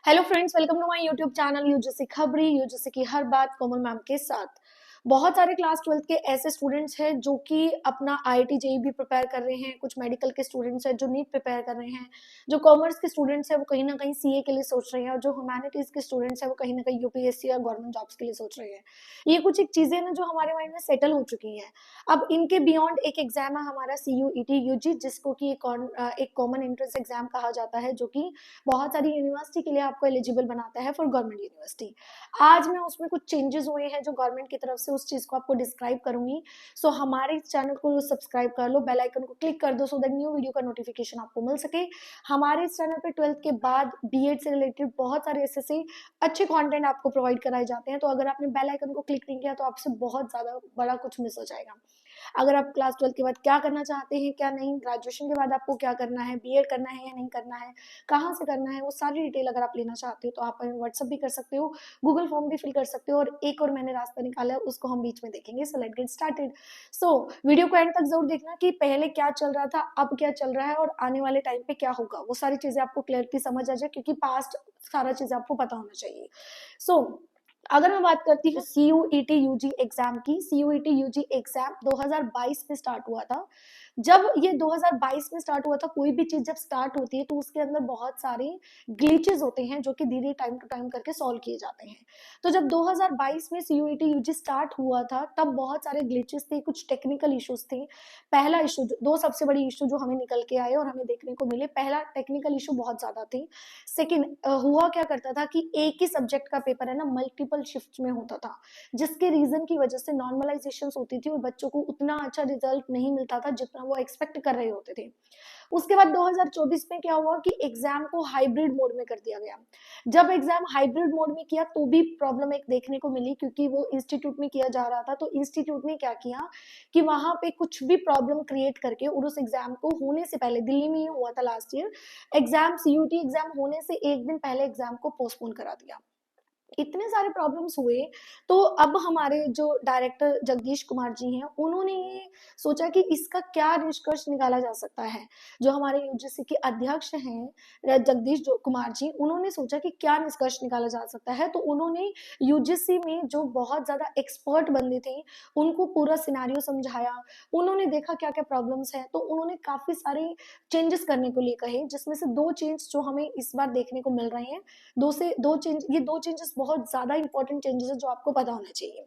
Hello friends, welcome to my YouTube channel UGC Khabri. UGC की हर बात कोमल मैम के साथ। बहुत सारे क्लास 12th के ऐसे स्टूडेंट्स हैं जो कि अपना आईआईटी जेईई भी प्रिपेयर कर रहे हैं, कुछ मेडिकल के स्टूडेंट्स हैं जो नीट प्रिपेयर कर रहे हैं, जो कॉमर्स के स्टूडेंट्स हैं वो कहीं ना कहीं सीए के लिए सोच रहे हैं, और जो ह्यूमैनिटीज के स्टूडेंट्स हैं वो कहीं ना कहीं यूपीएससी या गवर्नमेंट जॉब्स के लिए सोच रहे हैं। ये कुछ एक चीजें ना जो हमारे माइंड में सेटल हो चुकी हैं। अब इनके बियॉन्ड एक एग्जाम है हमारा सीयूईटी यूजी, जिसको कि एक कॉमन एंट्रेंस एग्जाम कहा जाता है, जो कि बहुत सारी यूनिवर्सिटी के लिए आपको एलिजिबल बनाता है फॉर गवर्नमेंट यूनिवर्सिटी। आज मैं उसमें कुछ चेंजेस हुए हैं जो गवर्नमेंट की तरफ से, उस चीज को आपको डिस्क्राइब करूंगी। सो हमारे चैनल को सब्सक्राइब कर लो, बेल आइकन को क्लिक कर दो सो दैट न्यू वीडियो का नोटिफिकेशन आपको मिल सके। हमारे इस चैनल पे 12th के बाद बीएड से रिलेटेड बहुत सारे ऐसे अच्छे कंटेंट आपको प्रोवाइड कराए जाते हैं। तो अगर आपने बेल आइकन को क्लिक नहीं किया तो आपसे बहुत ज्यादा बड़ा कुछ मिस हो जाएगा। अगर आप क्लास 12 के बाद क्या करना चाहते हैं, क्या नहीं, ग्रेजुएशन के बाद आपको क्या करना है, बीएड करना है या नहीं करना है, कहाँ से करना है, वो सारी डिटेल अगर आप लेना चाहते हो तो आप व्हाट्सअप भी कर सकते हो, गूगल फॉर्म भी फिल कर सकते हो, और एक और मैंने रास्ता निकाला है उसको हम बीच में देखेंगे। So let's get started. So video को एंड तक जरूर देखना कि पहले क्या चल रहा था, अब क्या चल रहा है, और आने वाले टाइम पे क्या होगा। वो सारी चीजें आपको क्लियरली समझ आ जाए, क्योंकि पास्ट सारा चीज आपको पता होना चाहिए। सो अगर मैं बात करती हूँ सीयूईटी यूजी एग्जाम की, सीयूईटी यूजी एग्जाम 2022 में स्टार्ट हुआ था। जब ये 2022 में स्टार्ट हुआ था, कोई भी चीज जब स्टार्ट होती है तो उसके अंदर बहुत सारे ग्लिचेस होते हैं जो कि धीरे टाइम टू टाइम करके सॉल्व किए जाते हैं। तो जब 2022 में सीयूईटी यूजी स्टार्ट हुआ था तब बहुत सारे ग्लिचेस थे, कुछ टेक्निकल इश्यूज थे। पहला इशू, दो सबसे बड़ी इशू जो हमें निकल के आए और हमें देखने को मिले, पहला टेक्निकल इशू बहुत ज्यादा थे। सेकेंड, हुआ क्या करता था कि एक ही सब्जेक्ट का पेपर है ना मल्टीपल शिफ्ट में होता था, जिसके रीजन की वजह से नॉर्मलाइजेशन होती थी और बच्चों को उतना अच्छा रिजल्ट नहीं मिलता था जितना वो एक्सपेक्ट कर रहे होते थे। उसके बाद 2024 में क्या हुआ कि एग्जाम को हाइब्रिड मोड में कर दिया गया। जब एग्जाम हाइब्रिड मोड में किया तो भी प्रॉब्लम एक देखने को मिली, क्योंकि वो इंस्टीट्यूट में किया जा रहा था। तो इंस्टीट्यूट ने क्या किया कि वहां पे कुछ भी प्रॉब्लम क्रिएट करके और उस एग्जाम को होने से पहले, दिल्ली में ही हुआ था last year, exam CUET exam होने से एक दिन पहले एग्जाम को पोस्टपोन करा दिया। इतने सारे प्रॉब्लम्स हुए। तो अब हमारे जो डायरेक्टर जगदीश कुमार जी हैं, उन्होंने ये सोचा कि इसका क्या निष्कर्ष निकाला जा सकता है। जो हमारे यूजीसी के अध्यक्ष हैं जगदीश कुमार जी, उन्होंने सोचा कि क्या निष्कर्ष निकाला जा सकता है। तो उन्होंने यूजीसी में जो बहुत ज्यादा एक्सपर्ट बंदे थे उनको पूरा सिनारियो समझाया। उन्होंने देखा क्या क्या प्रॉब्लम्स हैं, तो उन्होंने काफी सारे चेंजेस करने को लिए कहे, जिसमें से दो चेंज जो हमें इस बार देखने को मिल रहे हैं। ये दो चेंजेस बहुत ज्यादा इंपॉर्टेंट चेंजेस है जो आपको पता होना चाहिए।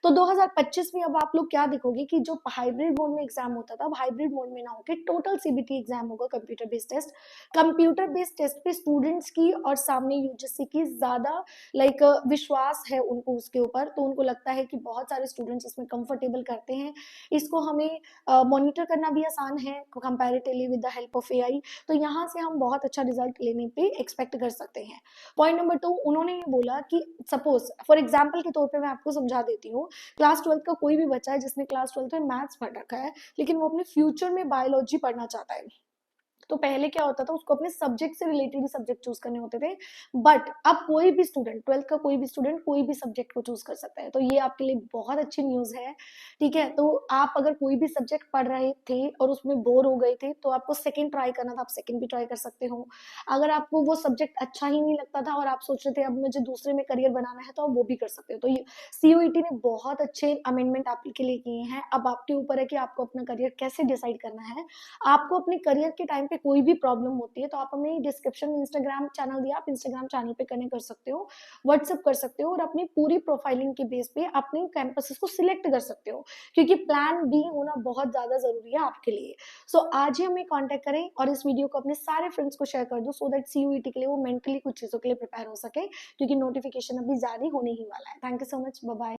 तो 2025 में अब आप लोग क्या देखोगे कि जो हाइब्रिड मोड में एग्जाम होता था, अब हाइब्रिड मोड में ना होकर टोटल सीबीटी एग्जाम होगा, computer based test. Computer based test पे स्टूडेंट्स की और सामने यूजीसी की ज्यादा विश्वास है उनको उसके ऊपर, तो उनको लगता है कि बहुत सारे स्टूडेंट्स इसमें कंफर्टेबल करते हैं। इसको हमें मॉनिटर करना भी आसान है comparatively with the help of AI. तो यहाँ से हम बहुत अच्छा रिजल्ट लेने पे एक्सपेक्ट कर सकते हैं। पॉइंट नंबर 2, उन्होंने ये बोला कि सपोज फॉर एग्जाम्पल के तौर पे मैं आपको समझा देती हूँ। क्लास 12 का कोई भी बच्चा है जिसने क्लास 12 में मैथ्स पढ़ रखा है, लेकिन वो अपने फ्यूचर में बायोलॉजी पढ़ना चाहता है। तो पहले क्या होता था, उसको अपने सब्जेक्ट से रिलेटेड ही सब्जेक्ट चूज करने होते थे। बट अब कोई भी स्टूडेंट, 12th का कोई भी स्टूडेंट कोई भी सब्जेक्ट को चूज कर सकता है। तो ये आपके लिए बहुत अच्छी न्यूज है। ठीक है, तो आप अगर कोई भी सब्जेक्ट पढ़ रहे थे और उसमें बोर हो गए थे तो आपको सेकंड ट्राई करना था, आप सेकंड भी ट्राई कर सकते हो। अगर आपको वो सब्जेक्ट अच्छा ही नहीं लगता था और आप सोच रहे थे अब मुझे दूसरे में करियर बनाना है, तो आप वो भी कर सकते हो। तो ये सीयूईटी ने बहुत अच्छे अमेंडमेंट आपके लिए किए हैं। अब आपके ऊपर है कि आपको अपना करियर कैसे डिसाइड करना है। आपको अपने करियर के टाइम पे कोई भी प्रॉब्लम होती है तो आप हमें डिस्क्रिप्शन में इंस्टाग्राम चैनल दिया, आप इंस्टाग्राम चैनल पे कनेक्ट कर सकते हो, व्हाट्सएप कर सकते हो, और अपनी पूरी प्रोफाइलिंग के बेस पे अपने कैंपसेस को सिलेक्ट कर सकते हो, क्योंकि प्लान बी होना बहुत ज्यादा जरूरी है आपके लिए। सो आज ही हमें कॉन्टेक्ट करें और इस वीडियो को अपने सारे फ्रेंड्स को शेयर कर दो, सो दैट सीयूईटी के लिए वो मेंटली कुछ चीजों के लिए प्रिपेयर हो सके, क्योंकि नोटिफिकेशन अभी जारी होने ही वाला है। Thank you so much, bye bye.